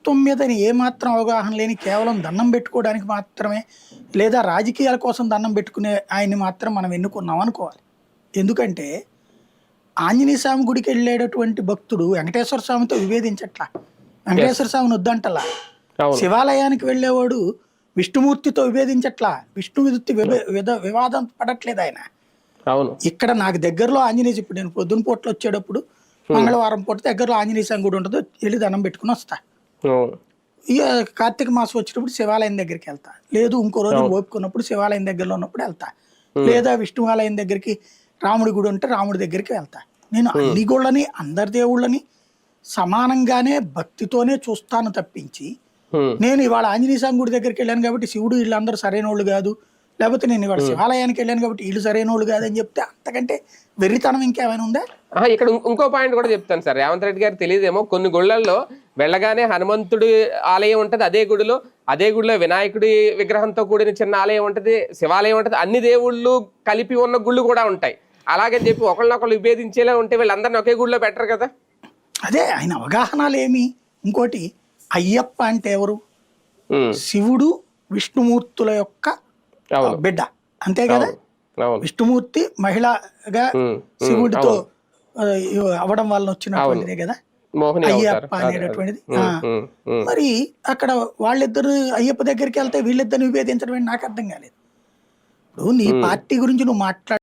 తత్వం మీద ఏమాత్రం అవగాహన లేని కేవలం దండం పెట్టుకోవడానికి మాత్రమే లేదా రాజకీయాల కోసం దండం పెట్టుకునే ఆయన్ని మాత్రం మనం ఎన్నుకున్నాం అనుకోవాలి. ఎందుకంటే ఆంజనేయ స్వామి గుడికి వెళ్ళేటటువంటి భక్తుడు వెంకటేశ్వర స్వామితో విభేదించట్లా, వెంకటేశ్వర స్వామిని వద్దంటలా. శివాలయానికి వెళ్ళేవాడు విష్ణుమూర్తితో విభేదించట్లా, విష్ణుమూర్తి వివాదం పడట్లేదు ఆయన. ఇక్కడ నాకు దగ్గరలో ఆంజనేయ, ఇప్పుడు నేను పొద్దున పూటలో వచ్చేటప్పుడు మంగళవారం పూట దగ్గరలో ఆంజనేయ స్వామి గుడి ఉంటుంది, వెళ్ళి దండం పెట్టుకుని వస్తా. ఇక కార్తీక మాసం వచ్చేటప్పుడు శివాలయం దగ్గరికి వెళ్తా, లేదు ఇంకో రోజు ఓపుకున్నప్పుడు శివాలయం దగ్గరలో ఉన్నప్పుడు వెళ్తా, లేదా విష్ణువాలయం దగ్గరికి రాముడి గుడి ఉంటే రాముడి దగ్గరికి వెళ్తా. నేను అన్ని గుళ్ళని అందరి దేవుళ్ళని సమానంగానే భక్తితోనే చూస్తాను తప్పించి నేను ఇవాళ ఆంజనేయ స్వామి గుడి దగ్గరికి వెళ్ళాను కాబట్టి శివుడు వీళ్ళందరూ సరైన వాళ్ళు కాదు, లేకపోతే నేను ఇవాళ శివాలయానికి వెళ్ళాను కాబట్టి వీళ్ళు సరైన వాళ్ళు కాదని చెప్తే అంతకంటే వెర్రితనం ఇంకేమైనా ఉందా? ఇక్కడ ఇంకో పాయింట్ కూడా చెప్తాను సార్. రేవంత్ రెడ్డి గారు తెలియదేమో, కొన్ని గుళ్ళల్లో వెళ్ళగానే హనుమంతుడి ఆలయం ఉంటది, అదే గుడిలో వినాయకుడి విగ్రహంతో కూడిన చిన్న ఆలయం ఉంటది, శివాలయం ఉంటది, అన్ని దేవుళ్ళు కలిపి ఉన్న గుళ్ళు కూడా ఉంటాయి. అలాగని చెప్పి ఒకళ్ళనొకళ్ళు విభేదించేలా ఉంటే వీళ్ళందరినీ ఒకే గుడిలో పెట్టరు కదా. అదే ఆయన అవగాహన లేమి. ఇంకోటి, అయ్యప్ప అంటే ఎవరు? శివుడు విష్ణుమూర్తుల యొక్క బిడ్డ, అంతే కదా. విష్ణుమూర్తి మహిళగా శివుడితో అవడం వల్ల వచ్చినటువంటిదే కదా అయ్యప్ప అనేటటువంటిది. మరి అక్కడ వాళ్ళిద్దరు అయ్యప్ప దగ్గరికి వెళ్తే వీళ్ళిద్దరిని విభేదించడం నాకు అర్థం కాలేదు. ఇప్పుడు నీ పార్టీ గురించి నువ్వు మాట్లాడు.